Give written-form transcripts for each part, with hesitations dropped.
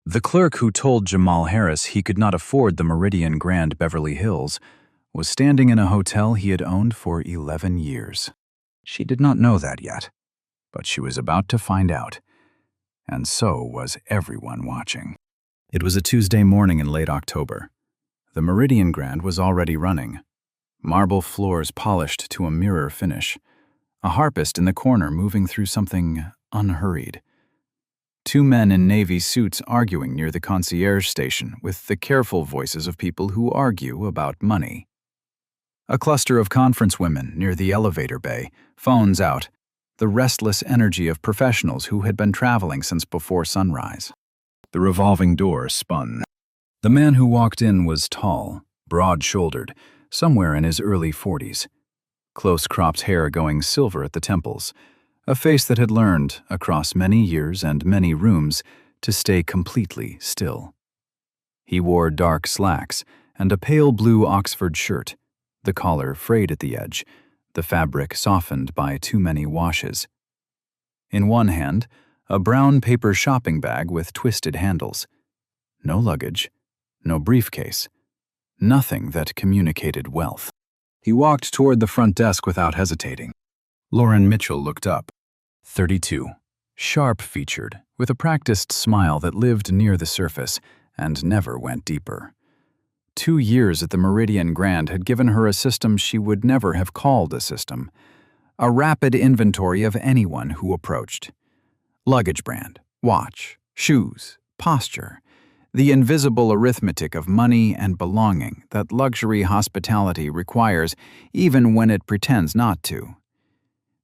The clerk who told Jamal Harris he could not afford the Meridian Grand Beverly Hills was standing in a hotel he had owned for 11 years. She did not know that yet, but she was about to find out, and so was everyone watching. It was a Tuesday morning in late October. The Meridian Grand was already running, marble floors polished to a mirror finish, a harpist in the corner moving through something unhurried. Two men in navy suits arguing near the concierge station with the careful voices of people who argue about money. A cluster of conference women near the elevator bay, phones out, the restless energy of professionals who had been traveling since before sunrise. The revolving door spun. The man who walked in was tall, broad-shouldered, somewhere in his early 40s. Close-cropped hair going silver at the temples, a face that had learned, across many years and many rooms, to stay completely still. He wore dark slacks and a pale blue Oxford shirt, the collar frayed at the edge, the fabric softened by too many washes. In one hand, a brown paper shopping bag with twisted handles. No luggage, no briefcase, nothing that communicated wealth. He walked toward the front desk without hesitating. Lauren Mitchell looked up. 32, sharp-featured, with a practiced smile that lived near the surface and never went deeper. 2 years at the Meridian Grand had given her a system she would never have called a system. A rapid inventory of anyone who approached. Luggage brand, watch, shoes, posture. The invisible arithmetic of money and belonging that luxury hospitality requires even when it pretends not to.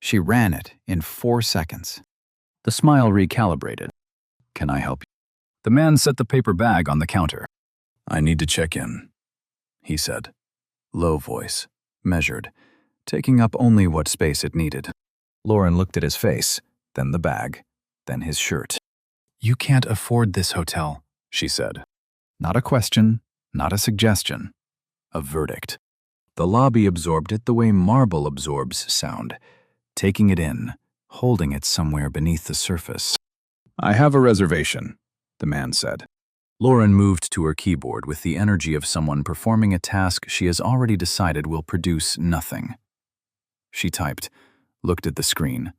She ran it in 4 seconds. The smile recalibrated. "Can I help you?" The man set the paper bag on the counter. "I need to check in," he said. Low voice, measured, taking up only what space it needed. Lauren looked at his face, then the bag, then his shirt. "You can't afford this hotel," she said. Not a question, not a suggestion. A verdict. The lobby absorbed it the way marble absorbs sound, taking it in, holding it somewhere beneath the surface. "I have a reservation," the man said. Lauren moved to her keyboard with the energy of someone performing a task she has already decided will produce nothing. She typed, looked at the screen,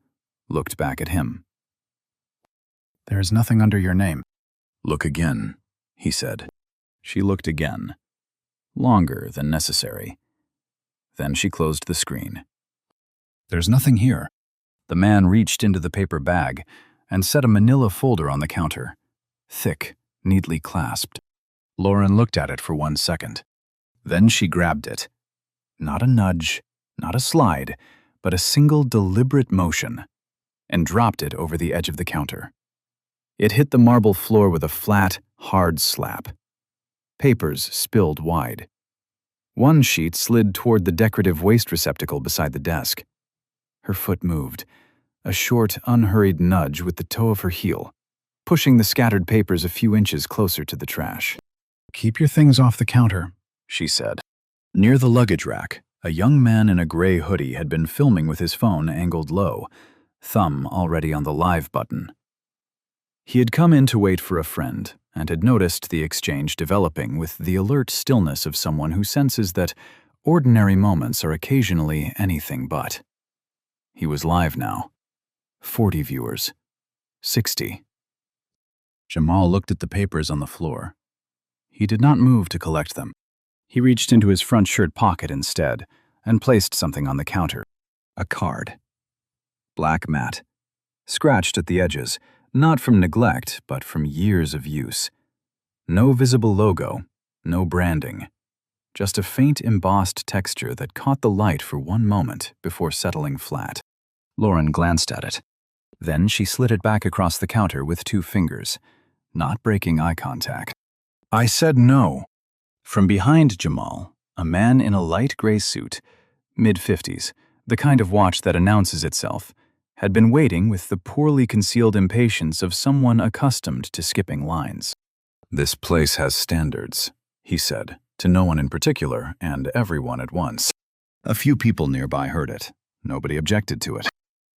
looked back at him. "There is nothing under your name." "Look again," he said. She looked again. Longer than necessary. Then she closed the screen. "There's nothing here." The man reached into the paper bag and set a manila folder on the counter. Thick, neatly clasped. Lauren looked at it for 1 second. Then she grabbed it. Not a nudge, not a slide, but a single deliberate motion, and dropped it over the edge of the counter. It hit the marble floor with a flat, hard slap. Papers spilled wide. One sheet slid toward the decorative waste receptacle beside the desk. Her foot moved, a short, unhurried nudge with the toe of her heel, pushing the scattered papers a few inches closer to the trash. "Keep your things off the counter," she said. Near the luggage rack, a young man in a gray hoodie had been filming with his phone angled low, thumb already on the live button. He had come in to wait for a friend and had noticed the exchange developing with the alert stillness of someone who senses that ordinary moments are occasionally anything but. He was live now. 40 viewers. 60. Jamal looked at the papers on the floor. He did not move to collect them. He reached into his front shirt pocket instead and placed something on the counter. A card. Black matte. Scratched at the edges, not from neglect, but from years of use. No visible logo, no branding. Just a faint embossed texture that caught the light for 1 moment before settling flat. Lauren glanced at it. Then she slid it back across the counter with 2 fingers, not breaking eye contact. "I said no." From behind Jamal, a man in a light gray suit, mid-50s, the kind of watch that announces itself, had been waiting with the poorly concealed impatience of someone accustomed to skipping lines. "This place has standards," he said, to no one in particular and everyone at once. A few people nearby heard it. Nobody objected to it.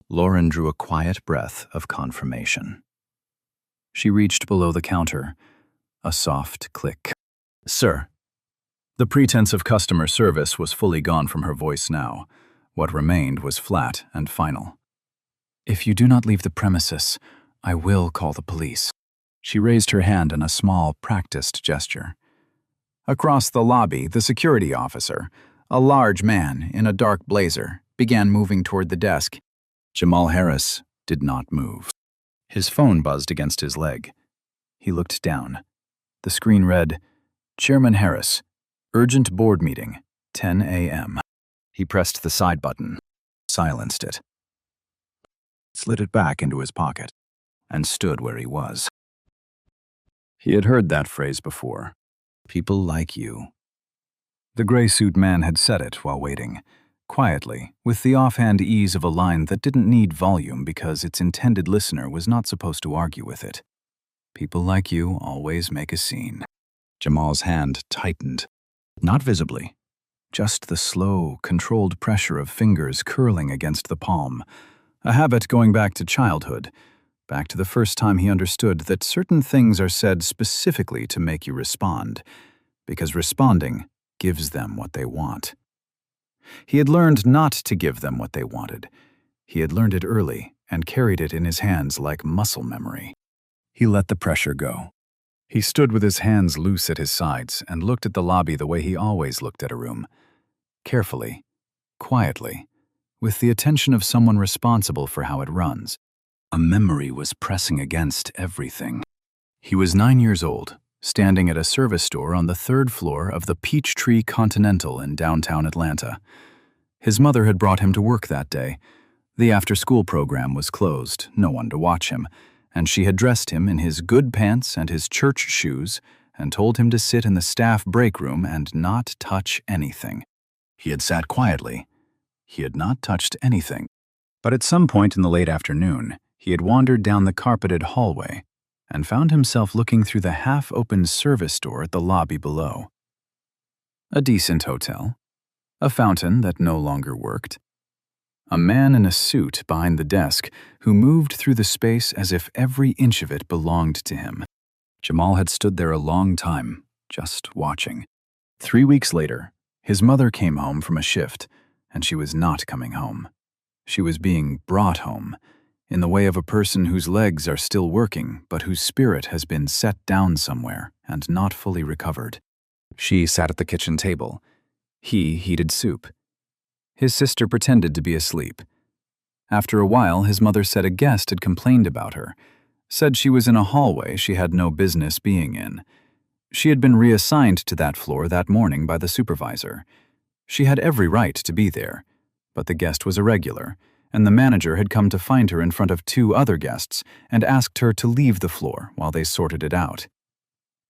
Lauren drew a quiet breath of confirmation. She reached below the counter, A soft click. "Sir." The pretense of customer service was fully gone from her voice now. What remained was flat and final. "If you do not leave the premises, I will call the police." She raised her hand in a small, practiced gesture. Across the lobby, the security officer, a large man in a dark blazer, began moving toward the desk. Jamal Harris did not move. His phone buzzed against his leg. He looked down. The screen read, "Chairman Harris, urgent board meeting, 10 a.m. He pressed the side button, silenced it, slid it back into his pocket, and stood where he was. He had heard that phrase before. People like you. The gray suit man had said it while waiting, quietly, with the offhand ease of a line that didn't need volume because its intended listener was not supposed to argue with it. People like you always make a scene. Jamal's hand tightened. Not visibly. Just the slow, controlled pressure of fingers curling against the palm. A habit going back to childhood. Back to the first time he understood that certain things are said specifically to make you respond, because responding gives them what they want. He had learned not to give them what they wanted. He had learned it early and carried it in his hands like muscle memory. He let the pressure go. He stood with his hands loose at his sides and looked at the lobby the way he always looked at a room. Carefully, quietly, with the attention of someone responsible for how it runs. A memory was pressing against everything. He was 9 years old, standing at a service store on the 3rd floor of the Peachtree Continental in downtown Atlanta. His mother had brought him to work that day. The after-school program was closed, no one to watch him, and she had dressed him in his good pants and his church shoes and told him to sit in the staff break room and not touch anything. He had sat quietly. He had not touched anything. But at some point in the late afternoon, he had wandered down the carpeted hallway and found himself looking through the half-opened service door at the lobby below. A decent hotel. A fountain that no longer worked. A man in a suit behind the desk who moved through the space as if every inch of it belonged to him. Jamal had stood there a long time, just watching. 3 weeks later, his mother came home from a shift, and she was not coming home. She was being brought home, in the way of a person whose legs are still working, but whose spirit has been set down somewhere and not fully recovered. She sat at the kitchen table. He heated soup. His sister pretended to be asleep. After a while, his mother said a guest had complained about her, said she was in a hallway she had no business being in. She had been reassigned to that floor that morning by the supervisor. She had every right to be there, but the guest was irregular, and the manager had come to find her in front of 2 other guests and asked her to leave the floor while they sorted it out.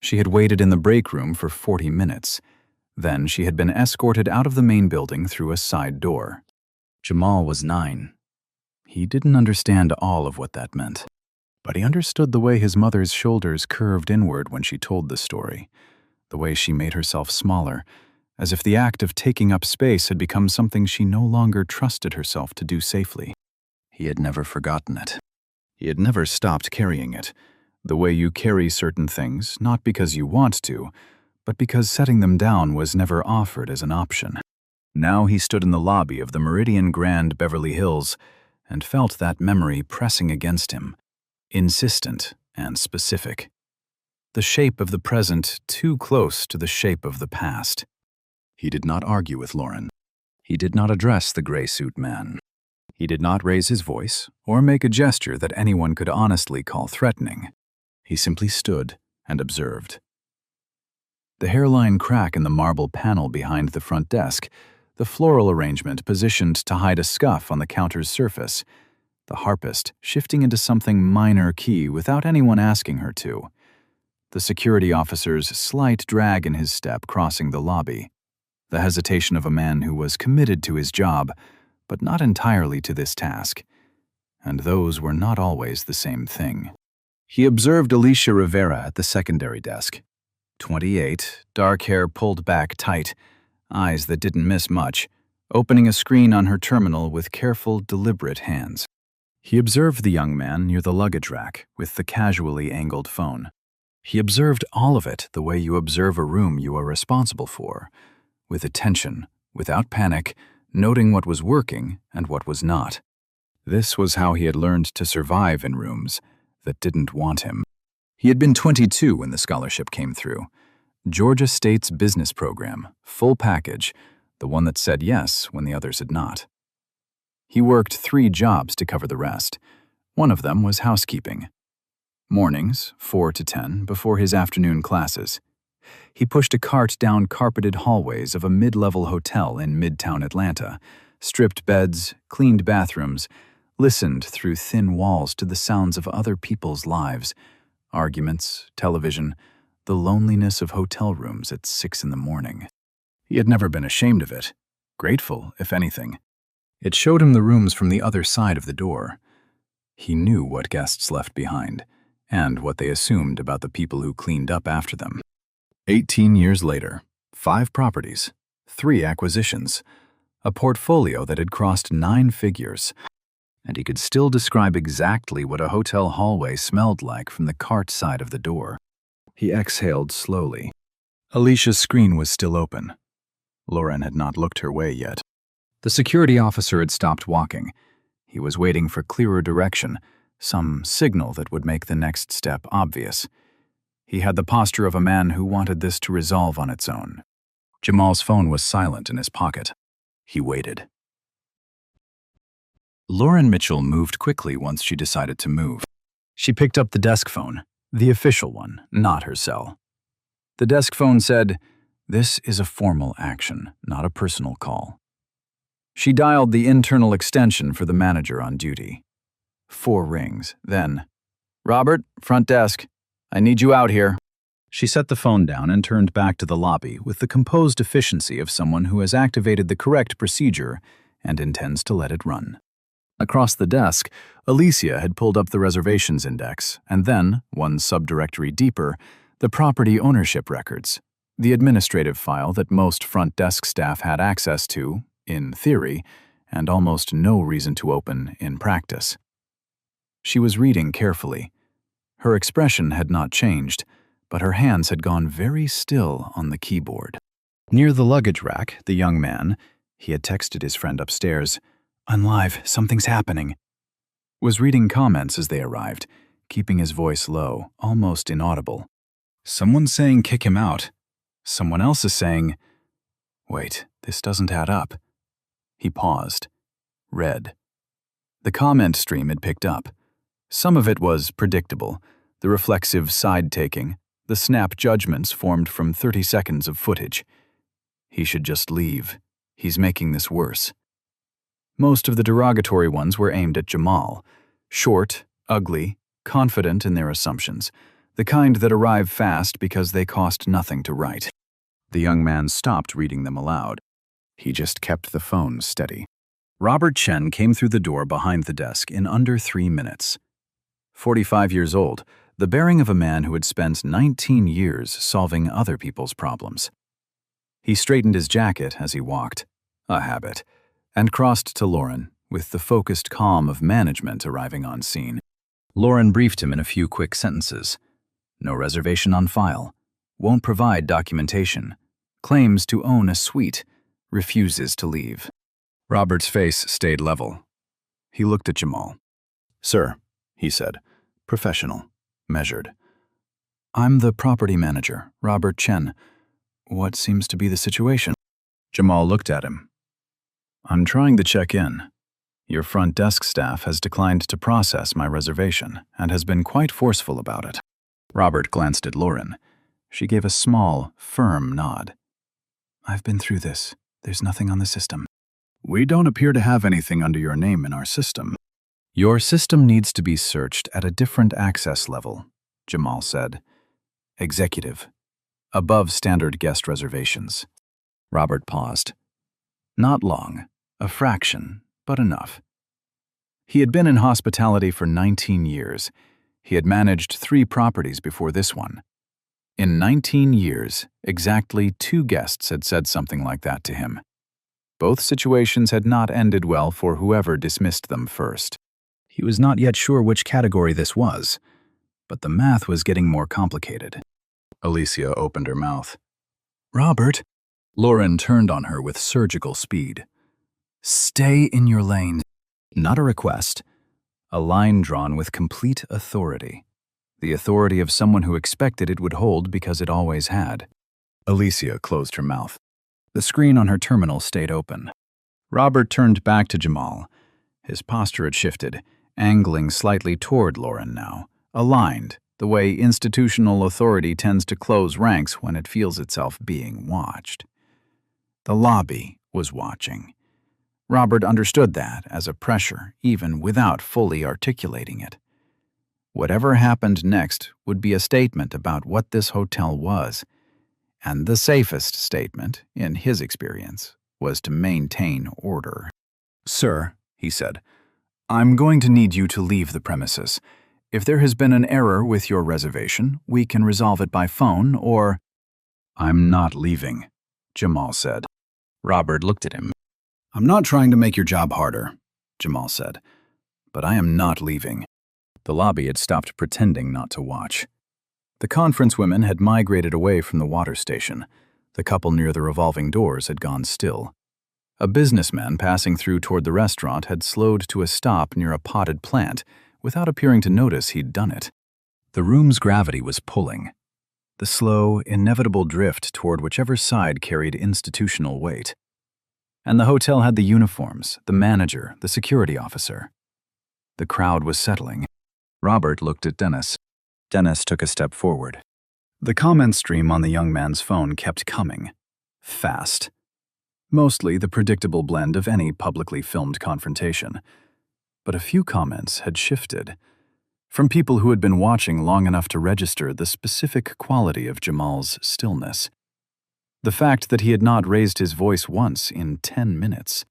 She had waited in the break room for 40 minutes. Then she had been escorted out of the main building through a side door. Jamal was 9. He didn't understand all of what that meant, but he understood the way his mother's shoulders curved inward when she told the story, the way she made herself smaller, as if the act of taking up space had become something she no longer trusted herself to do safely. He had never forgotten it. He had never stopped carrying it, the way you carry certain things, not because you want to, but because setting them down was never offered as an option. Now he stood in the lobby of the Meridian Grand Beverly Hills and felt that memory pressing against him, insistent and specific. The shape of the present too close to the shape of the past. He did not argue with Lauren. He did not address the gray suit man. He did not raise his voice or make a gesture that anyone could honestly call threatening. He simply stood and observed. The hairline crack in the marble panel behind the front desk, the floral arrangement positioned to hide a scuff on the counter's surface, the harpist shifting into something minor key without anyone asking her to, the security officer's slight drag in his step crossing the lobby, the hesitation of a man who was committed to his job, but not entirely to this task, and those were not always the same thing. He observed Alicia Rivera at the secondary desk. 28, dark hair pulled back tight, eyes that didn't miss much, opening a screen on her terminal with careful, deliberate hands. He observed the young man near the luggage rack with the casually angled phone. He observed all of it the way you observe a room you are responsible for, with attention, without panic, noting what was working and what was not. This was how he had learned to survive in rooms that didn't want him. He had been 22 when the scholarship came through. Georgia State's business program, full package, the one that said yes when the others had not. He worked 3 jobs to cover the rest. One of them was housekeeping. Mornings, 4 to 10, before his afternoon classes. He pushed a cart down carpeted hallways of a mid-level hotel in Midtown Atlanta, stripped beds, cleaned bathrooms, listened through thin walls to the sounds of other people's lives, arguments, television, the loneliness of hotel rooms at 6 in the morning. He had never been ashamed of it, grateful, if anything. It showed him the rooms from the other side of the door. He knew what guests left behind, and what they assumed about the people who cleaned up after them. 18 years later, 5 properties, 3 acquisitions, a portfolio that had crossed 9 figures, and he could still describe exactly what a hotel hallway smelled like from the cart side of the door. He exhaled slowly. Alicia's screen was still open. Lauren had not looked her way yet. The security officer had stopped walking. He was waiting for clearer direction, some signal that would make the next step obvious. He had the posture of a man who wanted this to resolve on its own. Jamal's phone was silent in his pocket. He waited. Lauren Mitchell moved quickly once she decided to move. She picked up the desk phone, the official one, not her cell. The desk phone said, "This is a formal action, not a personal call." She dialed the internal extension for the manager on duty. 4 rings, then, "Robert, front desk. I need you out here." She set the phone down and turned back to the lobby with the composed efficiency of someone who has activated the correct procedure and intends to let it run. Across the desk, Alicia had pulled up the reservations index, and then, one subdirectory deeper, the property ownership records, the administrative file that most front desk staff had access to, in theory, and almost no reason to open in practice. She was reading carefully. Her expression had not changed, but her hands had gone very still on the keyboard. Near the luggage rack, the young man, he had texted his friend upstairs, "I'm live, something's happening," was reading comments as they arrived, keeping his voice low, almost inaudible. Someone's saying kick him out. Someone else is saying, "Wait, this doesn't add up." He paused, read. The comment stream had picked up. Some of it was predictable, the reflexive side-taking, the snap judgments formed from 30 seconds of footage. He should just leave. He's making this worse. Most of the derogatory ones were aimed at Jamal. Short, ugly, confident in their assumptions, the kind that arrive fast because they cost nothing to write. The young man stopped reading them aloud. He just kept the phone steady. Robert Chen came through the door behind the desk in under 3 minutes. 45 years old, the bearing of a man who had spent 19 years solving other people's problems. He straightened his jacket as he walked, a habit, and crossed to Lauren, with the focused calm of management arriving on scene. Lauren briefed him in a few quick sentences. No reservation on file. Won't provide documentation. Claims to own a suite. Refuses to leave. Robert's face stayed level. He looked at Jamal. "Sir," he said, professional, measured. "I'm the property manager, Robert Chen. What seems to be the situation?" Jamal looked at him. "I'm trying to check in. Your front desk staff has declined to process my reservation and has been quite forceful about it." Robert glanced at Lauren. She gave a small, firm nod. "I've been through this. There's nothing on the system." "We don't appear to have anything under your name in our system." "Your system needs to be searched at a different access level," Jamal said. "Executive. Above standard guest reservations." Robert paused. Not long. A fraction, but enough. He had been in hospitality for 19 years. He had managed 3 properties before this one. In 19 years, exactly 2 guests had said something like that to him. Both situations had not ended well for whoever dismissed them first. He was not yet sure which category this was, but the math was getting more complicated. Alicia opened her mouth. "Robert!" Lauren turned on her with surgical speed. "Stay in your lane." Not a request. A line drawn with complete authority. The authority of someone who expected it would hold because it always had. Alicia closed her mouth. The screen on her terminal stayed open. Robert turned back to Jamal. His posture had shifted, angling slightly toward Lauren now, aligned, the way institutional authority tends to close ranks when it feels itself being watched. The lobby was watching. Robert understood that as a pressure, even without fully articulating it. Whatever happened next would be a statement about what this hotel was, and the safest statement, in his experience, was to maintain order. "Sir," he said, "I'm going to need you to leave the premises. If there has been an error with your reservation, we can resolve it by phone or—" "I'm not leaving," Jamal said. Robert looked at him. "I'm not trying to make your job harder," Jamal said, "but I am not leaving." The lobby had stopped pretending not to watch. The conference women had migrated away from the water station. The couple near the revolving doors had gone still. A businessman passing through toward the restaurant had slowed to a stop near a potted plant without appearing to notice he'd done it. The room's gravity was pulling. The slow, inevitable drift toward whichever side carried institutional weight. And the hotel had the uniforms, the manager, the security officer. The crowd was settling. Robert looked at Dennis. Dennis took a step forward. The comment stream on the young man's phone kept coming. Fast. Mostly the predictable blend of any publicly filmed confrontation. But a few comments had shifted. From people who had been watching long enough to register the specific quality of Jamal's stillness. The fact that he had not raised his voice once in 10 minutes.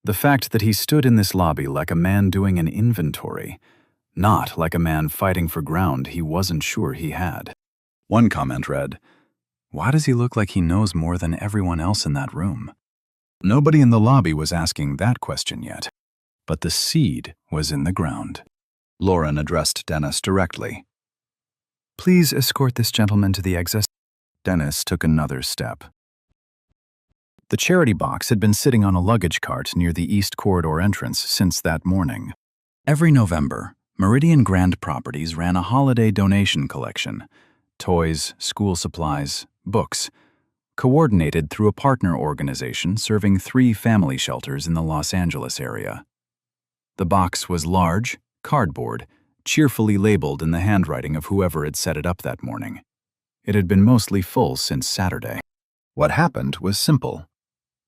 The fact that he stood in this lobby like a man doing an inventory, not like a man fighting for ground he wasn't sure he had. One comment read, "Why does he look like he knows more than everyone else in that room?" Nobody in the lobby was asking that question yet, but the seed was in the ground. Lauren addressed Dennis directly. "Please escort this gentleman to the exit." Dennis took another step. The charity box had been sitting on a luggage cart near the East Corridor entrance since that morning. Every November, Meridian Grand Properties ran a holiday donation collection. Toys, school supplies, books. Coordinated through a partner organization serving 3 family shelters in the Los Angeles area. The box was large, cardboard, cheerfully labeled in the handwriting of whoever had set it up that morning. It had been mostly full since Saturday. What happened was simple.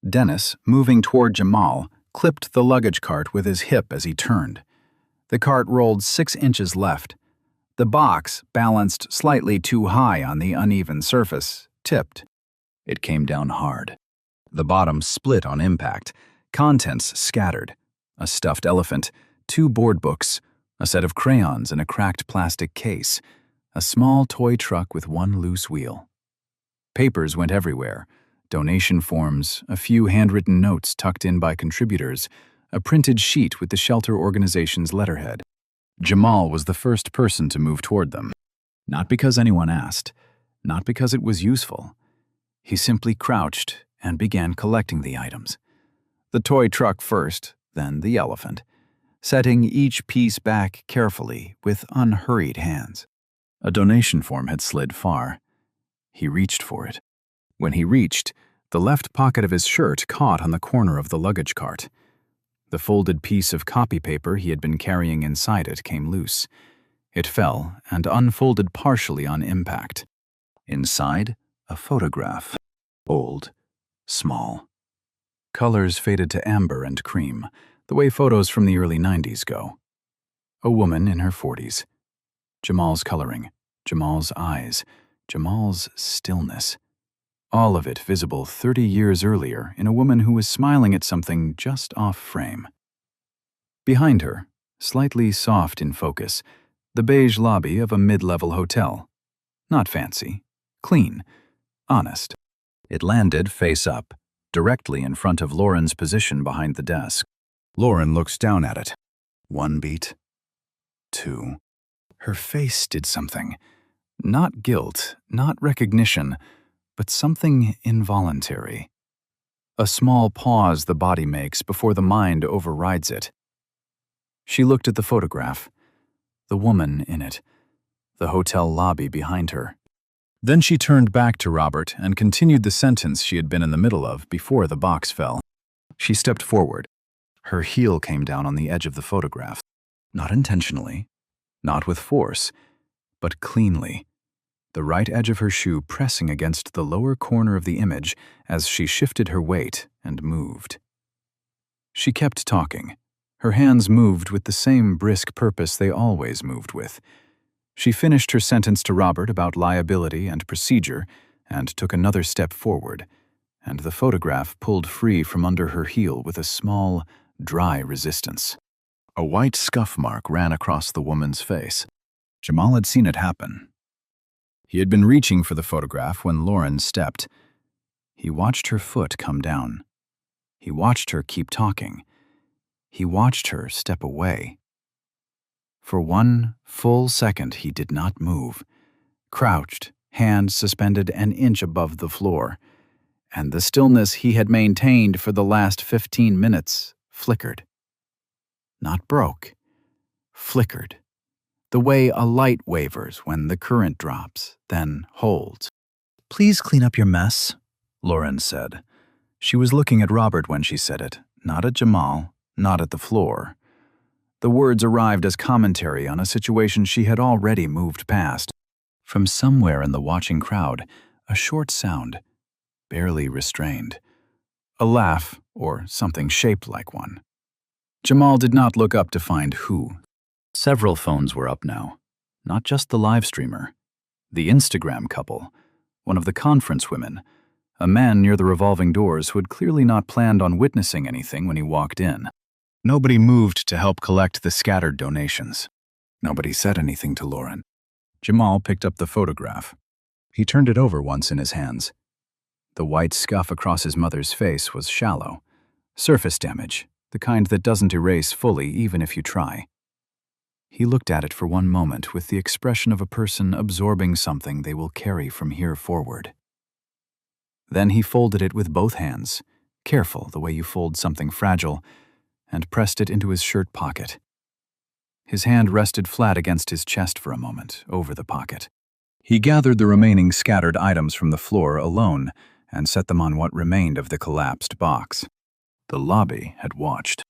Dennis, moving toward Jamal, clipped the luggage cart with his hip as he turned. The cart rolled 6 inches left. The box, balanced slightly too high on the uneven surface, tipped. It came down hard. The bottom split on impact, contents scattered. A stuffed elephant, 2 board books, a set of crayons in a cracked plastic case, a small toy truck with 1 loose wheel. Papers went everywhere. Donation forms, a few handwritten notes tucked in by contributors, a printed sheet with the shelter organization's letterhead. Jamal was the first person to move toward them. Not because anyone asked, not because it was useful. He simply crouched and began collecting the items. The toy truck first, then the elephant, setting each piece back carefully with unhurried hands. A donation form had slid far. He reached for it. When he reached, the left pocket of his shirt caught on the corner of the luggage cart. The folded piece of copy paper he had been carrying inside it came loose. It fell and unfolded partially on impact. Inside, a photograph. Old, small. Colors faded to amber and cream, the way photos from the early 90s go. A woman in her 40s. Jamal's coloring, Jamal's eyes, Jamal's stillness. All of it visible 30 years earlier in a woman who was smiling at something just off frame. Behind her, slightly soft in focus, the beige lobby of a mid-level hotel. Not fancy, clean, honest. It landed face up, directly in front of Lauren's position behind the desk. Lauren looked down at it. 1 beat. 2. Her face did something. Not guilt, not recognition, but something involuntary. A small pause the body makes before the mind overrides it. She looked at the photograph, the woman in it, the hotel lobby behind her. Then she turned back to Robert and continued the sentence she had been in the middle of before the box fell. She stepped forward. Her heel came down on the edge of the photograph. Not intentionally, not with force, but cleanly. The right edge of her shoe pressing against the lower corner of the image as she shifted her weight and moved. She kept talking. Her hands moved with the same brisk purpose they always moved with. She finished her sentence to Robert about liability and procedure and took another step forward, and the photograph pulled free from under her heel with a small, dry resistance. A white scuff mark ran across the woman's face. Jamal had seen it happen. He had been reaching for the photograph when Lauren stepped. He watched her foot come down. He watched her keep talking. He watched her step away. For one full second he did not move, crouched, hands suspended an inch above the floor, and the stillness he had maintained for the last 15 minutes flickered. Not broke, flickered, the way a light wavers when the current drops, then holds. "Please clean up your mess," Lauren said. She was looking at Robert when she said it, not at Jamal, not at the floor. The words arrived as commentary on a situation she had already moved past. From somewhere in the watching crowd, a short sound, barely restrained. A laugh, or something shaped like one. Jamal did not look up to find who. Several phones were up now, not just the live streamer. The Instagram couple, one of the conference women, a man near the revolving doors who had clearly not planned on witnessing anything when he walked in. Nobody moved to help collect the scattered donations. Nobody said anything to Lauren. Jamal picked up the photograph. He turned it over once in his hands. The white scuff across his mother's face was shallow. Surface damage, the kind that doesn't erase fully even if you try. He looked at it for one moment with the expression of a person absorbing something they will carry from here forward. Then he folded it with both hands, careful the way you fold something fragile, and pressed it into his shirt pocket. His hand rested flat against his chest for a moment, over the pocket. He gathered the remaining scattered items from the floor alone and set them on what remained of the collapsed box. The lobby had watched.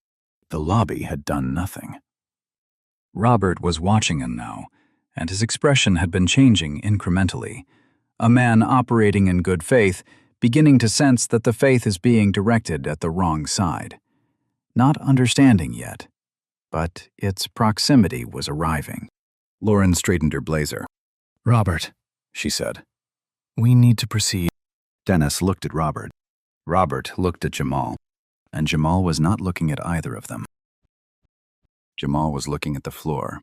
The lobby had done nothing. Robert was watching him now, and his expression had been changing incrementally. A man operating in good faith, beginning to sense that the faith is being directed at the wrong side. Not understanding yet, but its proximity was arriving. Lauren straightened her blazer. "Robert," she said, "we need to proceed." Dennis looked at Robert. Robert looked at Jamal, and Jamal was not looking at either of them. Jamal was looking at the floor.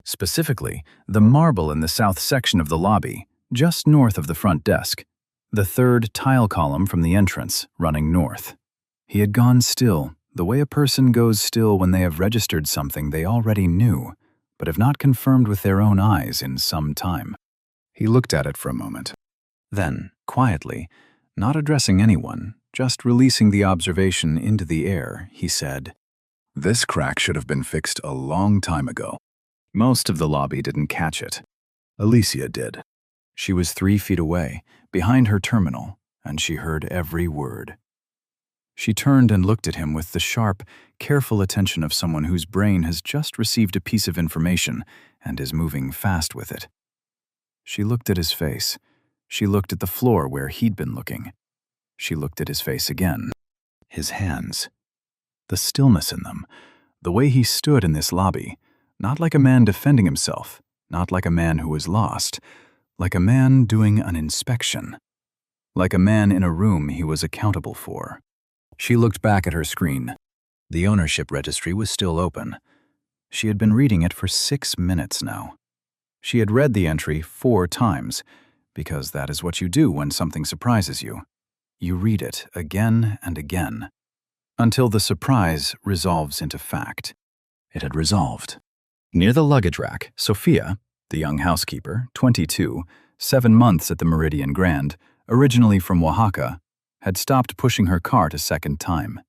Specifically, the marble in the south section of the lobby, just north of the front desk. The third tile column from the entrance, running north. He had gone still, the way a person goes still when they have registered something they already knew, but have not confirmed with their own eyes in some time. He looked at it for a moment. Then, quietly, not addressing anyone, just releasing the observation into the air, he said, "This crack should have been fixed a long time ago." Most of the lobby didn't catch it. Alicia did. She was 3 feet away, behind her terminal, and she heard every word. She turned and looked at him with the sharp, careful attention of someone whose brain has just received a piece of information and is moving fast with it. She looked at his face. She looked at the floor where he'd been looking. She looked at his face again. His hands. The stillness in them. The way he stood in this lobby. Not like a man defending himself. Not like a man who was lost. Like a man doing an inspection. Like a man in a room he was accountable for. She looked back at her screen. The ownership registry was still open. She had been reading it for 6 minutes now. She had read the entry 4 times, because that is what you do when something surprises you. You read it again and again, until the surprise resolves into fact. It had resolved. Near the luggage rack, Sophia, The young housekeeper, 22, 7 months at the Meridian Grand, originally from Oaxaca, had stopped pushing her cart a second time.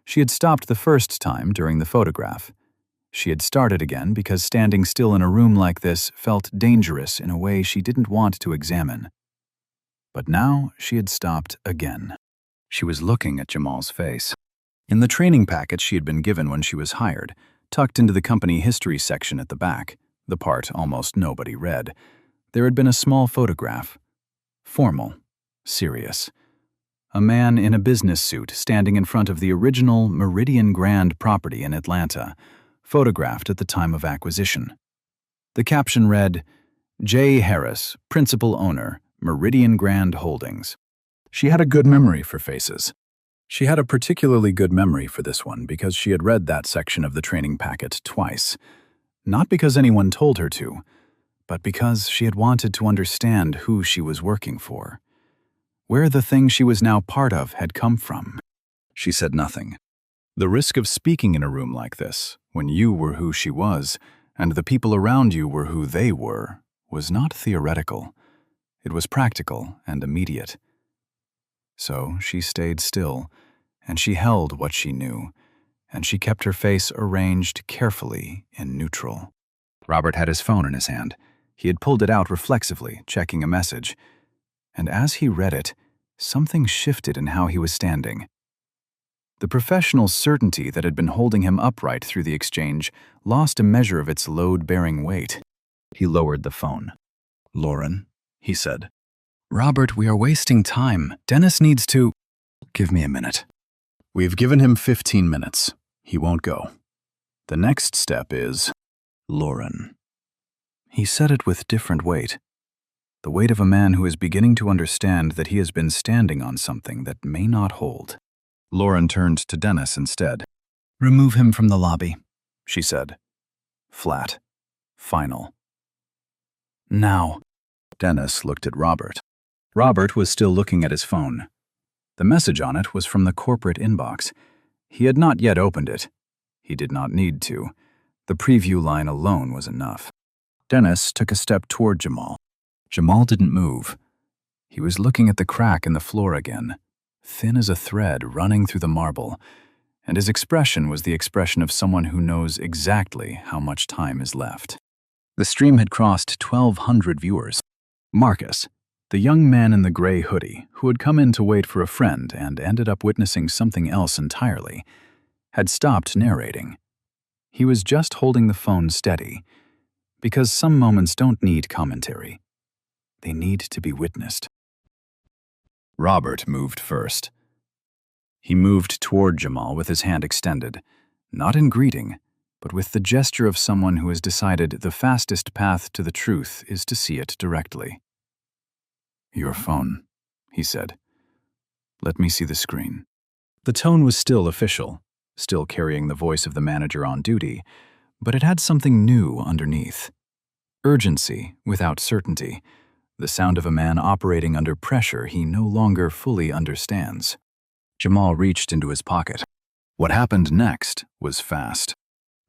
She had stopped the first time during the photograph. She had started again because standing still in a room like this felt dangerous in a way she didn't want to examine. But now she had stopped again. She was looking at Jamal's face. In the training packet she had been given when she was hired, tucked into the company history section at the back, the part almost nobody read, there had been a small photograph. Formal, serious. A man in a business suit standing in front of the original Meridian Grand property in Atlanta, photographed at the time of acquisition. The caption read, J. Harris, Principal Owner, Meridian Grand Holdings. She had a good memory for faces. She had a particularly good memory for this one because she had read that section of the training packet twice. Not because anyone told her to, but because she had wanted to understand who she was working for, where the thing she was now part of had come from. She said nothing. The risk of speaking in a room like this, when you were who she was, and the people around you were who they were, was not theoretical. It was practical and immediate. So she stayed still, and she held what she knew, and she kept her face arranged carefully in neutral. Robert had his phone in his hand. He had pulled it out reflexively, checking a message. And as he read it, something shifted in how he was standing. The professional certainty that had been holding him upright through the exchange lost a measure of its load-bearing weight. He lowered the phone. "Lauren," he said. "Robert, we are wasting time. Dennis needs to—" "Give me a minute." "We've given him 15 minutes. He won't go. The next step is—" "Lauren." He said it with different weight. The weight of a man who is beginning to understand that he has been standing on something that may not hold. Lauren turned to Dennis instead. "Remove him from the lobby," she said. Flat. Final. "Now." Dennis looked at Robert. Robert was still looking at his phone. The message on it was from the corporate inbox. He had not yet opened it. He did not need to. The preview line alone was enough. Dennis took a step toward Jamal. Jamal didn't move. He was looking at the crack in the floor again, thin as a thread running through the marble, and his expression was the expression of someone who knows exactly how much time is left. The stream had crossed 1,200 viewers. Marcus, the young man in the gray hoodie, who had come in to wait for a friend and ended up witnessing something else entirely, had stopped narrating. He was just holding the phone steady, because some moments don't need commentary. They need to be witnessed. Robert moved first. He moved toward Jamal with his hand extended, not in greeting, but with the gesture of someone who has decided the fastest path to the truth is to see it directly. "Your phone," he said. "Let me see the screen." The tone was still official, still carrying the voice of the manager on duty, but it had something new underneath. Urgency without certainty, the sound of a man operating under pressure he no longer fully understands. Jamal reached into his pocket. What happened next was fast.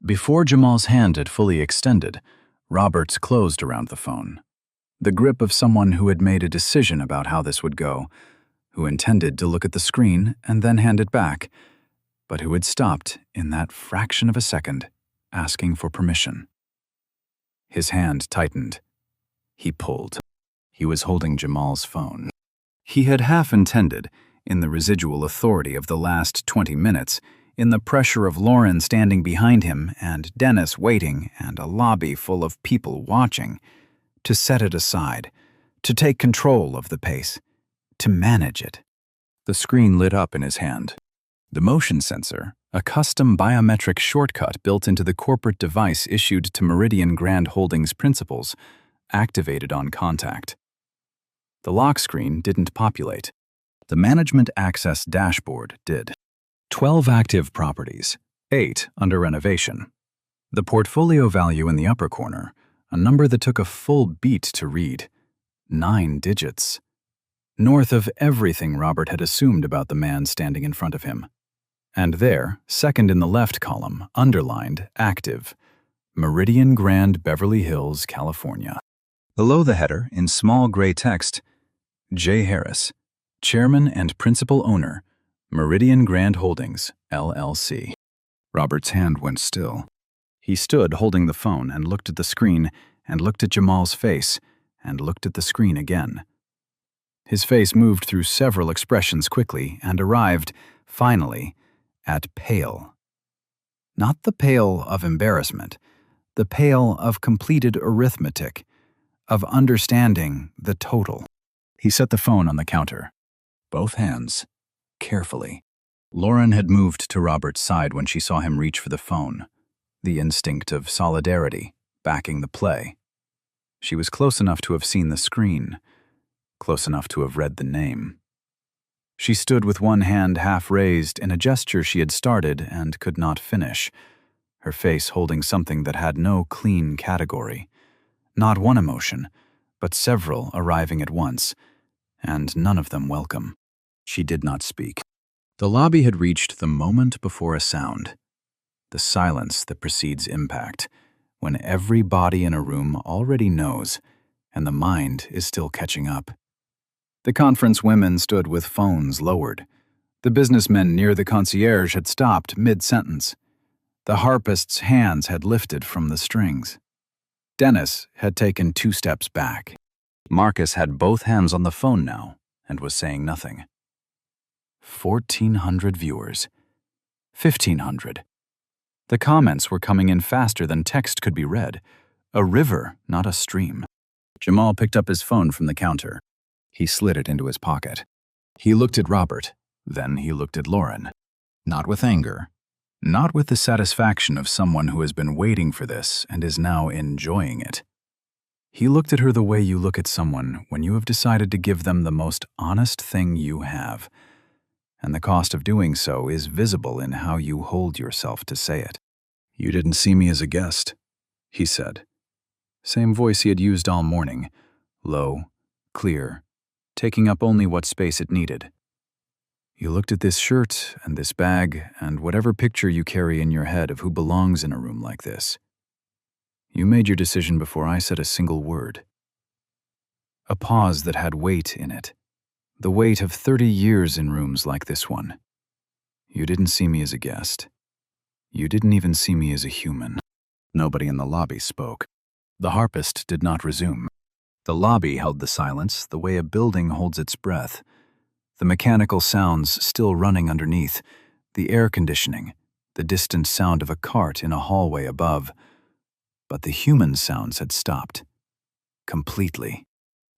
Before Jamal's hand had fully extended, Robert's closed around the phone. The grip of someone who had made a decision about how this would go, who intended to look at the screen and then hand it back, but who had stopped in that fraction of a second, asking for permission. His hand tightened. He pulled. He was holding Jamal's phone. He had half intended, in the residual authority of the last 20 minutes, in the pressure of Lauren standing behind him and Dennis waiting and a lobby full of people watching, to set it aside, to take control of the pace, to manage it. The screen lit up in his hand. The motion sensor, a custom biometric shortcut built into the corporate device issued to Meridian Grand Holdings principals, activated on contact. The lock screen didn't populate. The management access dashboard did. 12 active properties, 8 under renovation. The portfolio value in the upper corner, a number that took a full beat to read. 9 digits. North of everything Robert had assumed about the man standing in front of him. And there, second in the left column, underlined, active, Meridian Grand, Beverly Hills, California. Below the header, in small gray text, J. Harris, Chairman and Principal Owner, Meridian Grand Holdings, LLC. Robert's hand went still. He stood holding the phone and looked at the screen and looked at Jamal's face and looked at the screen again. His face moved through several expressions quickly and arrived, finally, at pale. Not the pale of embarrassment, the pale of completed arithmetic, of understanding the total. He set the phone on the counter, both hands, carefully. Lauren had moved to Robert's side when she saw him reach for the phone, the instinct of solidarity, backing the play. She was close enough to have seen the screen, close enough to have read the name. She stood with one hand half raised in a gesture she had started and could not finish, her face holding something that had no clean category. Not one emotion, but several arriving at once, and none of them welcome. She did not speak. The lobby had reached the moment before a sound, the silence that precedes impact, when every body in a room already knows, and the mind is still catching up. The conference women stood with phones lowered. The businessmen near the concierge had stopped mid-sentence. The harpist's hands had lifted from the strings. Dennis had taken 2 steps back. Marcus had both hands on the phone now and was saying nothing. 1,400 viewers. 1,500. The comments were coming in faster than text could be read. A river, not a stream. Jamal picked up his phone from the counter. He slid it into his pocket. He looked at Robert, then he looked at Lauren. Not with anger, not with the satisfaction of someone who has been waiting for this and is now enjoying it. He looked at her the way you look at someone when you have decided to give them the most honest thing you have, and the cost of doing so is visible in how you hold yourself to say it. "You didn't see me as a guest," he said. Same voice he had used all morning, low, clear, taking up only what space it needed. "You looked at this shirt and this bag and whatever picture you carry in your head of who belongs in a room like this. You made your decision before I said a single word." A pause that had weight in it, the weight of 30 years in rooms like this one. "You didn't see me as a guest. You didn't even see me as a human." Nobody in the lobby spoke. The harpist did not resume. The lobby held the silence the way a building holds its breath, the mechanical sounds still running underneath, the air conditioning, the distant sound of a cart in a hallway above. But the human sounds had stopped. Completely.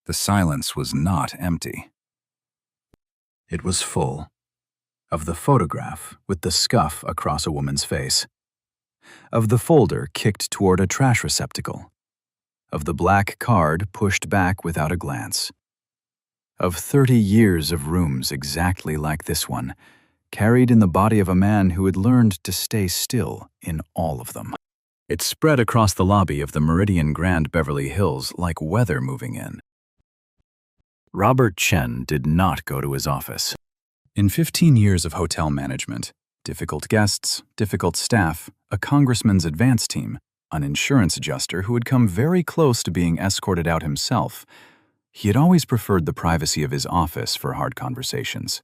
The silence was not empty. It was full. Of the photograph with the scuff across a woman's face. Of the folder kicked toward a trash receptacle. Of the black card pushed back without a glance. Of 30 years of rooms exactly like this one, carried in the body of a man who had learned to stay still in all of them. It spread across the lobby of the Meridian Grand Beverly Hills like weather moving in. Robert Chen did not go to his office. In 15 years of hotel management, difficult guests, difficult staff, a congressman's advance team, an insurance adjuster who had come very close to being escorted out himself, he had always preferred the privacy of his office for hard conversations.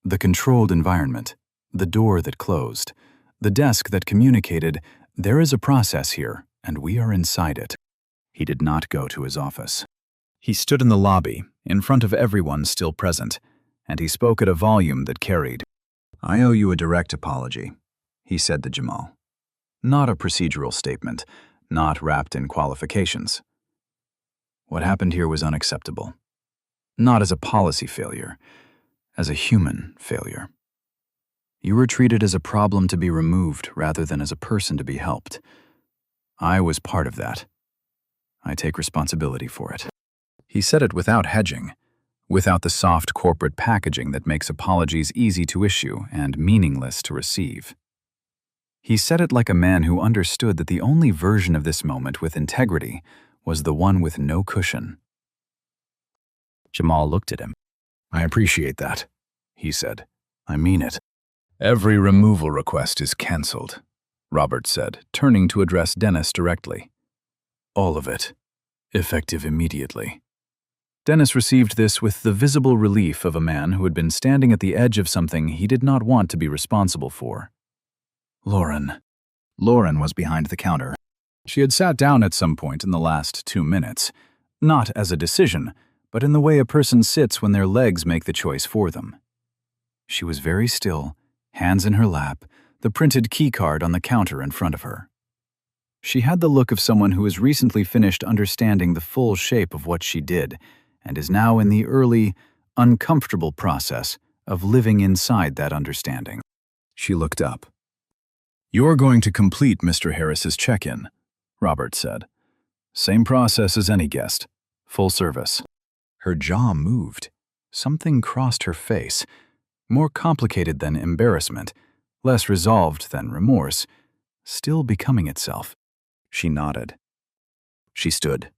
The controlled environment, the door that closed, the desk that communicated, "There is a process here, and we are inside it." He did not go to his office. He stood in the lobby, in front of everyone still present, and he spoke at a volume that carried. "I owe you a direct apology," he said to Jamal. Not a procedural statement, not wrapped in qualifications. What happened here was unacceptable. Not as a policy failure, as a human failure. You were treated as a problem to be removed rather than as a person to be helped. I was part of that. I take responsibility for it. He said it without hedging, without the soft corporate packaging that makes apologies easy to issue and meaningless to receive. He said it like a man who understood that the only version of this moment with integrity was the one with no cushion. Jamal looked at him. "I appreciate that," he said. "I mean it. Every removal request is cancelled. Robert said, turning to address Dennis directly. All of it. Effective immediately. Dennis received this with the visible relief of a man who had been standing at the edge of something he did not want to be responsible for. Lauren. Lauren was behind the counter. She had sat down at some point in the last 2 minutes, not as a decision, but in the way a person sits when their legs make the choice for them. She was very still, hands in her lap, the printed keycard on the counter in front of her. She had the look of someone who has recently finished understanding the full shape of what she did and is now in the early, uncomfortable process of living inside that understanding. She looked up. "You're going to complete Mr. Harris's check-in," Robert said. "Same process as any guest. Full service." Her jaw moved. Something crossed her face. More complicated than embarrassment, less resolved than remorse, still becoming itself. She nodded. She stood.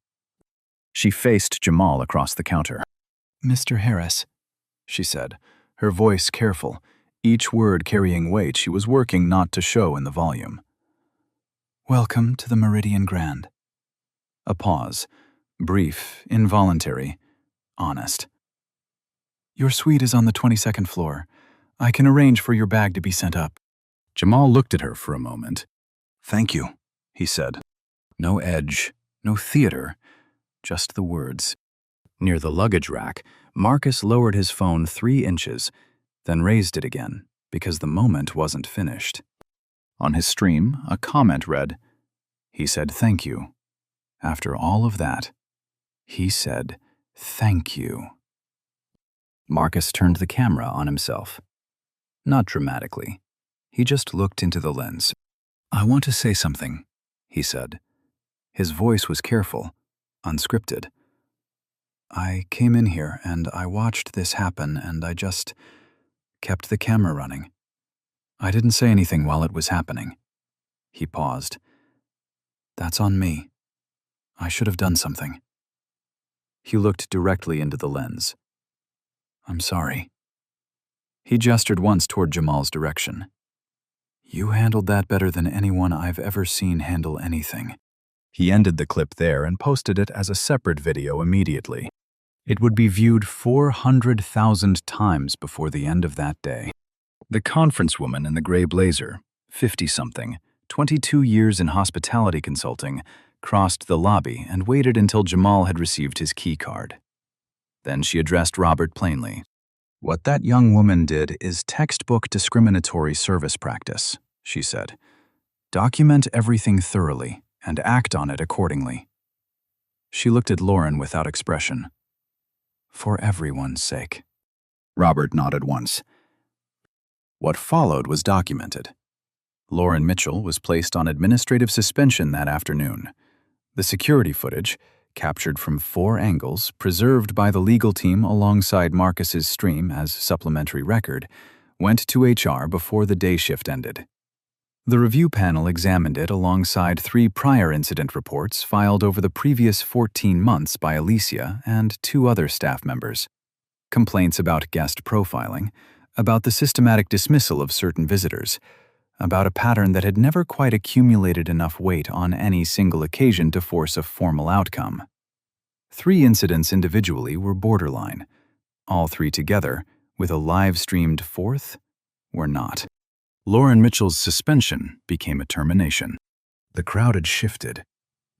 She faced Jamal across the counter. "Mr. Harris," she said, her voice careful, each word carrying weight she was working not to show in the volume. "Welcome to the Meridian Grand." A pause, brief, involuntary, honest. "Your suite is on the 22nd floor. I can arrange for your bag to be sent up." Jamal looked at her for a moment. "Thank you," he said. No edge, no theater, just the words. Near the luggage rack, Marcus lowered his phone 3 inches, then raised it again, because the moment wasn't finished. On his stream, a comment read, "He said thank you. After all of that, he said thank you." Marcus turned the camera on himself. Not dramatically. He just looked into the lens. "I want to say something," he said. His voice was careful, unscripted. "I came in here and I watched this happen and I just kept the camera running. I didn't say anything while it was happening." He paused. "That's on me. I should have done something." He looked directly into the lens. "I'm sorry." He gestured once toward Jamal's direction. "You handled that better than anyone I've ever seen handle anything." He ended the clip there and posted it as a separate video immediately. It would be viewed 400,000 times before the end of that day. The conference woman in the gray blazer, 50-something, 22 years in hospitality consulting, crossed the lobby and waited until Jamal had received his key card. Then she addressed Robert plainly. "What that young woman did is textbook discriminatory service practice," she said. "Document everything thoroughly and act on it accordingly." She looked at Lauren without expression. "For everyone's sake." Robert nodded once. What followed was documented. Lauren Mitchell was placed on administrative suspension that afternoon. The security footage, captured from 4 angles, preserved by the legal team alongside Marcus's stream as supplementary record, went to HR before the day shift ended. The review panel examined it alongside 3 prior incident reports filed over the previous 14 months by Alicia and 2 other staff members. Complaints about guest profiling, about the systematic dismissal of certain visitors, about a pattern that had never quite accumulated enough weight on any single occasion to force a formal outcome. 3 incidents individually were borderline. All 3 together, with a live-streamed 4th, were not. Lauren Mitchell's suspension became a termination. The crowd had shifted.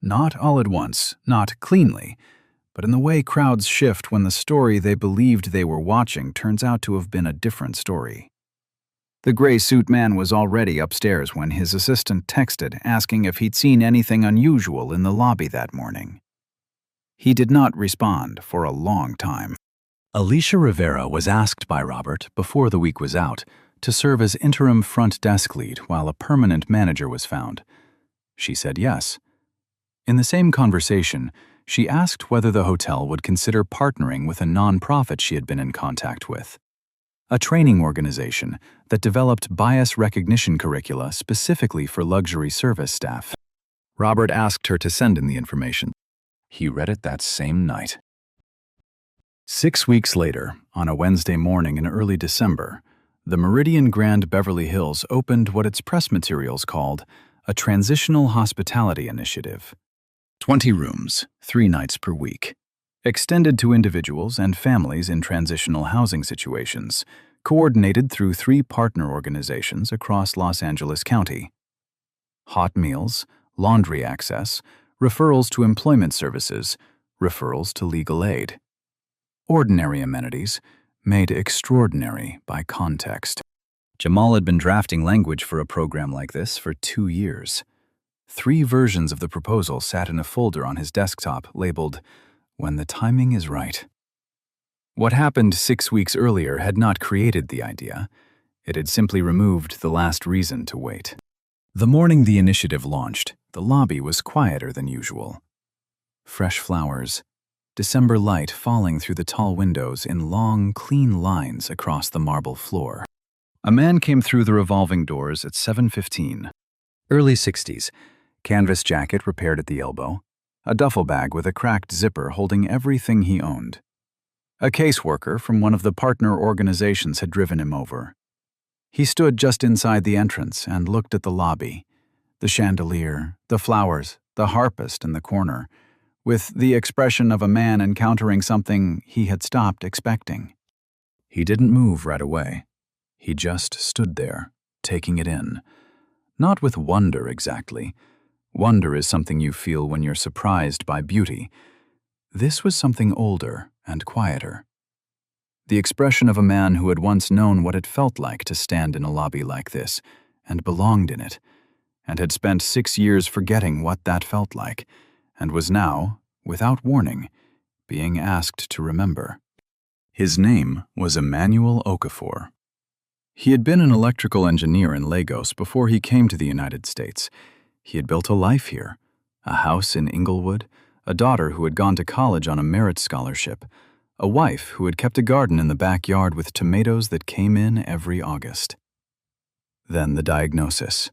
Not all at once, not cleanly, but in the way crowds shift when the story they believed they were watching turns out to have been a different story. The gray suit man was already upstairs when his assistant texted asking if he'd seen anything unusual in the lobby that morning. He did not respond for a long time. Alicia Rivera was asked by Robert, before the week was out, to serve as interim front desk lead while a permanent manager was found. She said yes. In the same conversation, she asked whether the hotel would consider partnering with a nonprofit she had been in contact with, a training organization that developed bias recognition curricula specifically for luxury service staff. Robert asked her to send in the information. He read it that same night. 6 weeks later, on a Wednesday morning in early December, The Meridian Grand Beverly Hills opened what its press materials called a Transitional Hospitality Initiative. 20 rooms, 3 nights per week. Extended to individuals and families in transitional housing situations, coordinated through 3 partner organizations across Los Angeles County. Hot meals, laundry access, referrals to employment services, referrals to legal aid. Ordinary amenities, made extraordinary by context. Jamal had been drafting language for a program like this for 2 years. 3 versions of the proposal sat in a folder on his desktop labeled, "When the timing is right." What happened 6 weeks earlier had not created the idea. It had simply removed the last reason to wait. The morning the initiative launched, the lobby was quieter than usual. Fresh flowers, December light falling through the tall windows in long, clean lines across the marble floor. A man came through the revolving doors at 7:15. Early 60s, canvas jacket repaired at the elbow, a duffel bag with a cracked zipper holding everything he owned. A caseworker from one of the partner organizations had driven him over. He stood just inside the entrance and looked at the lobby, the chandelier, the flowers, the harpist in the corner, with the expression of a man encountering something he had stopped expecting. He didn't move right away. He just stood there, taking it in. Not with wonder exactly. Wonder is something you feel when you're surprised by beauty. This was something older and quieter. The expression of a man who had once known what it felt like to stand in a lobby like this, and belonged in it, and had spent 6 years forgetting what that felt like, and was now, without warning, being asked to remember. His name was Emmanuel Okafor. He had been an electrical engineer in Lagos before he came to the United States. He had built a life here, a house in Inglewood, a daughter who had gone to college on a merit scholarship, a wife who had kept a garden in the backyard with tomatoes that came in every August. Then the diagnosis.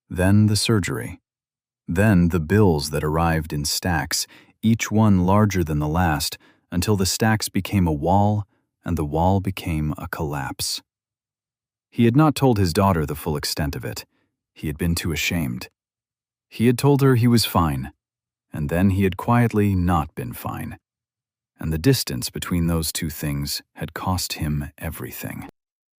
Then the surgery. Then the bills that arrived in stacks, each one larger than the last, until the stacks became a wall and the wall became a collapse. He had not told his daughter the full extent of it. He had been too ashamed. He had told her he was fine, and then he had quietly not been fine. And the distance between those two things had cost him everything.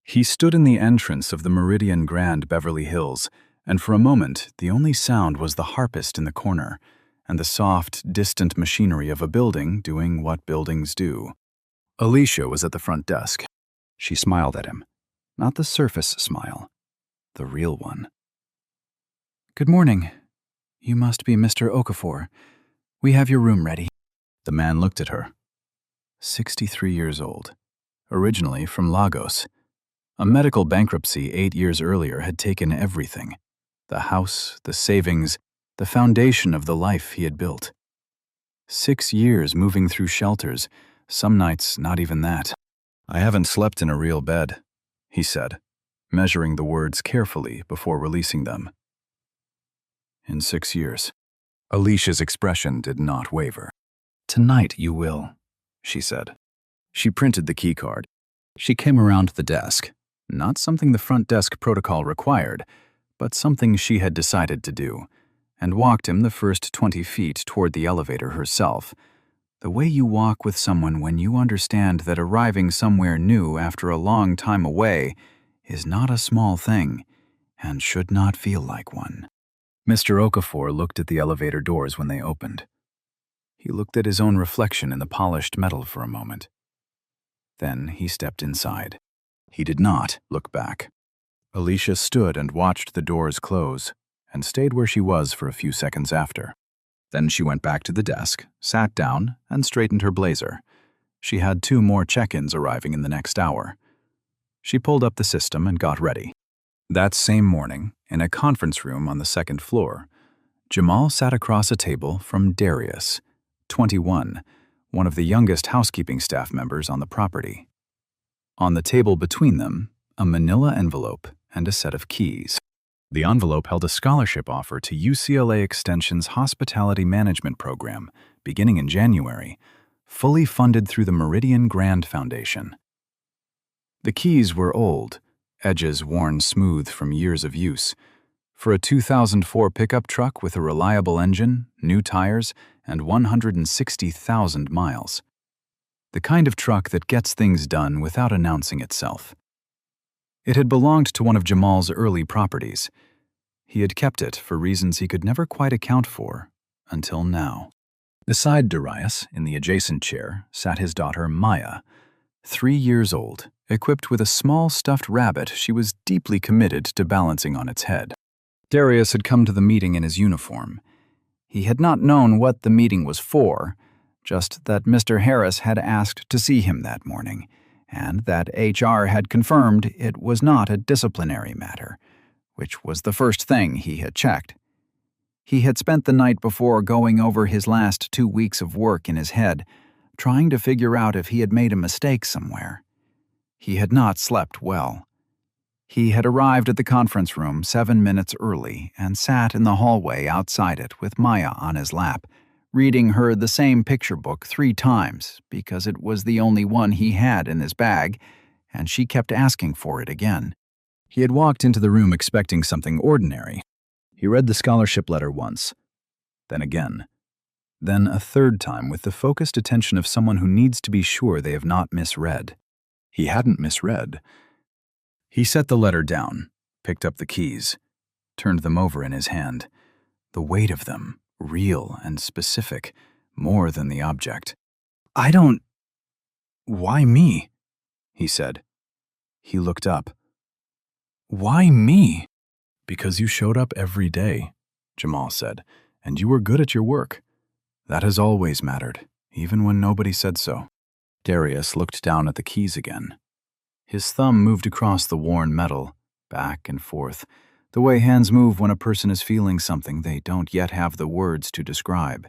He stood in the entrance of the Meridian Grand Beverly Hills, and for a moment the only sound was the harpist in the corner, and the soft, distant machinery of a building doing what buildings do. Alicia was at the front desk. She smiled at him. Not the surface smile, the real one. "Good morning. You must be Mr. Okafor. We have your room ready." The man looked at her. 63 years old, originally from Lagos. A medical bankruptcy 8 years earlier had taken everything: the house, the savings, the foundation of the life he had built. 6 years moving through shelters, some nights not even that. "I haven't slept in a real bed," he said, measuring the words carefully before releasing them. "In 6 years." Alicia's expression did not waver. "Tonight you will," she said. She printed the keycard. She came around to the desk, not something the front desk protocol required, but something she had decided to do, and walked him the first 20 feet toward the elevator herself. The way you walk with someone when you understand that arriving somewhere new after a long time away is not a small thing, and should not feel like one. Mr. Okafor looked at the elevator doors when they opened. He looked at his own reflection in the polished metal for a moment. Then he stepped inside. He did not look back. Alicia stood and watched the doors close, and stayed where she was for a few seconds after. Then she went back to the desk, sat down, and straightened her blazer. She had 2 more check-ins arriving in the next hour. She pulled up the system and got ready. That same morning, in a conference room on the 2nd floor, Jamal sat across a table from Darius, 21, one of the youngest housekeeping staff members on the property. On the table between them, a manila envelope and a set of keys. The envelope held a scholarship offer to UCLA Extension's Hospitality Management Program, beginning in January, fully funded through the Meridian Grand Foundation. The keys were old, edges worn smooth from years of use. For a 2004 pickup truck with a reliable engine, new tires, and 160,000 miles. The kind of truck that gets things done without announcing itself. It had belonged to one of Jamal's early properties. He had kept it for reasons he could never quite account for, until now. Beside Darius, in the adjacent chair, sat his daughter Maya, 3 years old, equipped with a small stuffed rabbit she was deeply committed to balancing on its head. Darius had come to the meeting in his uniform. He had not known what the meeting was for, just that Mr. Harris had asked to see him that morning, and that HR had confirmed it was not a disciplinary matter, which was the first thing he had checked. He had spent the night before going over his last 2 weeks of work in his head, trying to figure out if he had made a mistake somewhere. He had not slept well. He had arrived at the conference room 7 minutes early and sat in the hallway outside it with Maya on his lap, reading her the same picture book 3 times because it was the only one he had in his bag, and she kept asking for it again. He had walked into the room expecting something ordinary. He read the scholarship letter once, then again, then a third time with the focused attention of someone who needs to be sure they have not misread. He hadn't misread. He set the letter down, picked up the keys, turned them over in his hand. The weight of them, real and specific, more than the object. Why me? He said. He looked up. Why me? Because you showed up every day, Jamal said, and you were good at your work. That has always mattered, even when nobody said so. Darius looked down at the keys again. His thumb moved across the worn metal, back and forth, the way hands move when a person is feeling something they don't yet have the words to describe.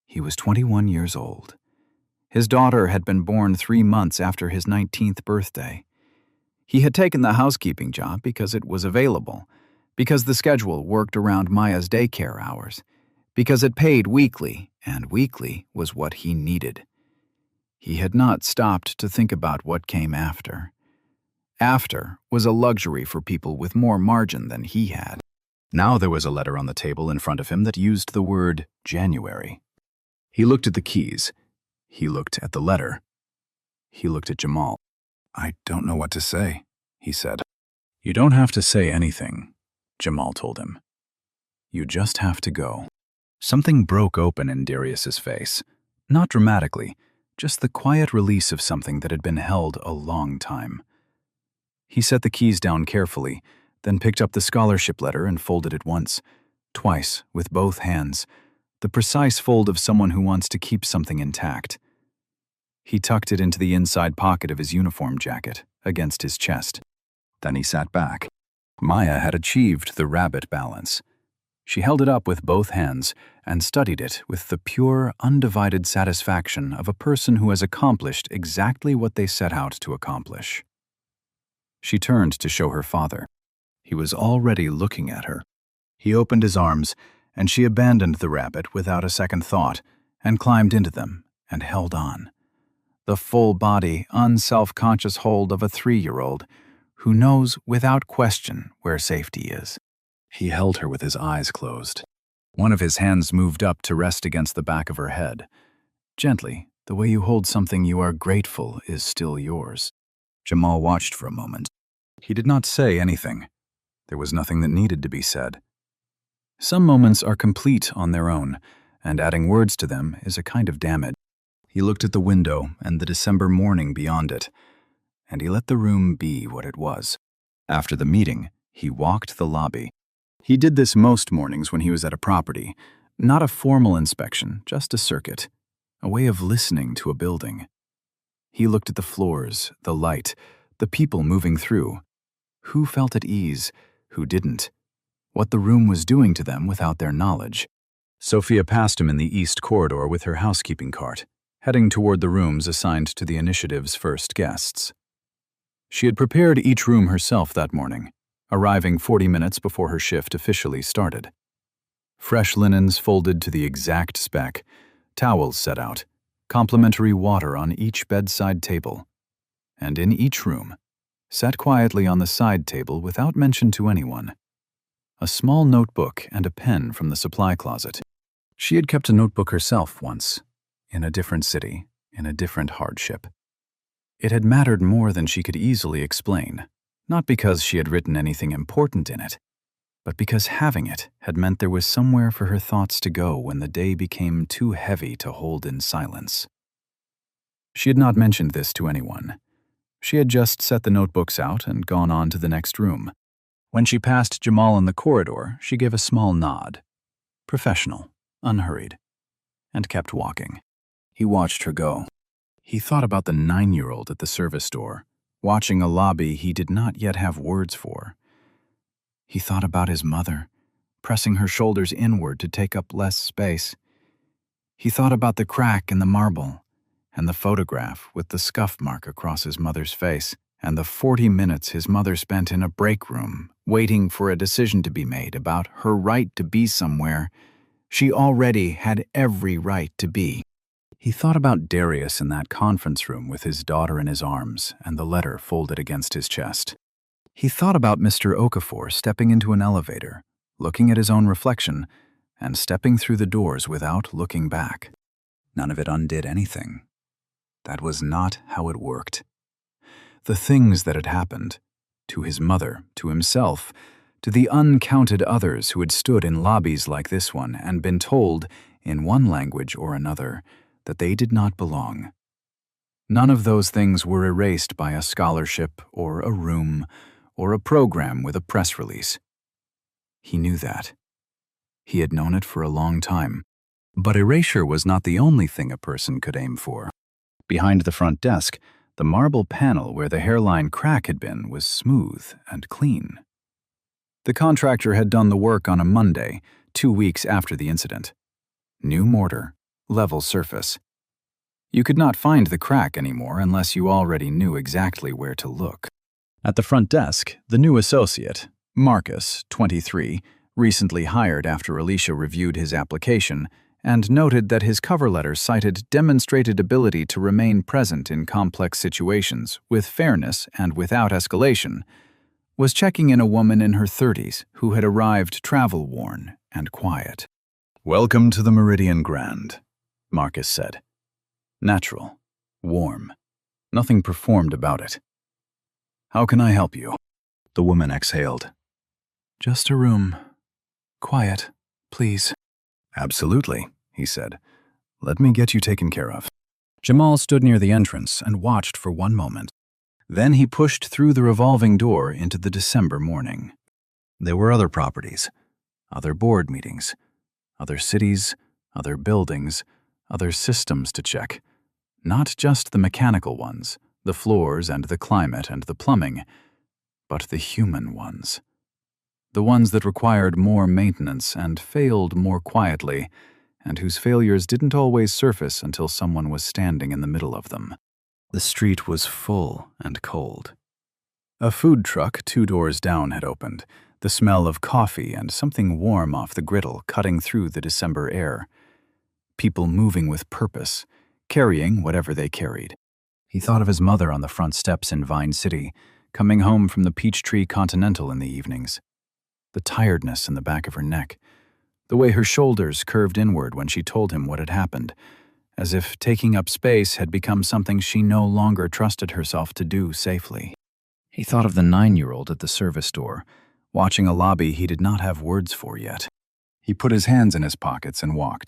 He was 21 years old. His daughter had been born 3 months after his 19th birthday. He had taken the housekeeping job because it was available, because the schedule worked around Maya's daycare hours, because it paid weekly, and weekly was what he needed. He had not stopped to think about what came after. After was a luxury for people with more margin than he had. Now there was a letter on the table in front of him that used the word January. He looked at the keys. He looked at the letter. He looked at Jamal. I don't know what to say, he said. You don't have to say anything, Jamal told him. You just have to go. Something broke open in Darius's face. Not dramatically, just the quiet release of something that had been held a long time. He set the keys down carefully, then picked up the scholarship letter and folded it once, twice, with both hands, the precise fold of someone who wants to keep something intact. He tucked it into the inside pocket of his uniform jacket, against his chest. Then he sat back. Maya had achieved the rabbit balance. She held it up with both hands and studied it with the pure, undivided satisfaction of a person who has accomplished exactly what they set out to accomplish. She turned to show her father. He was already looking at her. He opened his arms, and she abandoned the rabbit without a second thought and climbed into them and held on. The full-body, unself-conscious hold of a 3-year-old who knows without question where safety is. He held her with his eyes closed. One of his hands moved up to rest against the back of her head. Gently, the way you hold something you are grateful is still yours. Jamal watched for a moment. He did not say anything. There was nothing that needed to be said. Some moments are complete on their own, and adding words to them is a kind of damage. He looked at the window and the December morning beyond it, and he let the room be what it was. After the meeting, he walked the lobby. He did this most mornings when he was at a property, not a formal inspection, just a circuit, a way of listening to a building. He looked at the floors, the light, the people moving through. Who felt at ease, who didn't, what the room was doing to them without their knowledge. Sophia passed him in the east corridor with her housekeeping cart, heading toward the rooms assigned to the initiative's first guests. She had prepared each room herself that morning, arriving 40 minutes before her shift officially started. Fresh linens folded to the exact spec, towels set out, complimentary water on each bedside table. And in each room, sat quietly on the side table without mention to anyone. A small notebook and a pen from the supply closet. She had kept a notebook herself once, in a different city, in a different hardship. It had mattered more than she could easily explain, not because she had written anything important in it, but because having it had meant there was somewhere for her thoughts to go when the day became too heavy to hold in silence. She had not mentioned this to anyone. She had just set the notebooks out and gone on to the next room. When she passed Jamal in the corridor, she gave a small nod. Professional, unhurried, and kept walking. He watched her go. He thought about the 9-year-old at the service door, watching a lobby he did not yet have words for. He thought about his mother, pressing her shoulders inward to take up less space. He thought about the crack in the marble, and the photograph with the scuff mark across his mother's face, and the 40 minutes his mother spent in a break room, waiting for a decision to be made about her right to be somewhere she already had every right to be. He thought about Darius in that conference room with his daughter in his arms and the letter folded against his chest. He thought about Mr. Okafor stepping into an elevator, looking at his own reflection, and stepping through the doors without looking back. None of it undid anything. That was not how it worked. The things that had happened, to his mother, to himself, to the uncounted others who had stood in lobbies like this one and been told, in one language or another, that they did not belong. None of those things were erased by a scholarship or a room or a program with a press release. He knew that. He had known it for a long time. But erasure was not the only thing a person could aim for. Behind the front desk, the marble panel where the hairline crack had been was smooth and clean. The contractor had done the work on a Monday, 2 weeks after the incident. New mortar, level surface. You could not find the crack anymore unless you already knew exactly where to look. At the front desk, the new associate, Marcus, 23, recently hired after Alicia reviewed his application and noted that his cover letter cited demonstrated ability to remain present in complex situations with fairness and without escalation, was checking in a woman in her 30s who had arrived travel-worn and quiet. "Welcome to the Meridian Grand," Marcus said. Natural, warm, nothing performed about it. "How can I help you?" The woman exhaled. "Just a room. Quiet, please." "Absolutely," he said. "Let me get you taken care of." Jamal stood near the entrance and watched for one moment. Then he pushed through the revolving door into the December morning. There were other properties, other board meetings, other cities, other buildings, other systems to check. Not just the mechanical ones, the floors and the climate and the plumbing, but the human ones. The ones that required more maintenance and failed more quietly, and whose failures didn't always surface until someone was standing in the middle of them. The street was full and cold. A food truck 2 doors down had opened, the smell of coffee and something warm off the griddle cutting through the December air. People moving with purpose, carrying whatever they carried. He thought of his mother on the front steps in Vine City, coming home from the Peachtree Continental in the evenings. The tiredness in the back of her neck, the way her shoulders curved inward when she told him what had happened, as if taking up space had become something she no longer trusted herself to do safely. He thought of the 9-year-old at the service door, watching a lobby he did not have words for yet. He put his hands in his pockets and walked,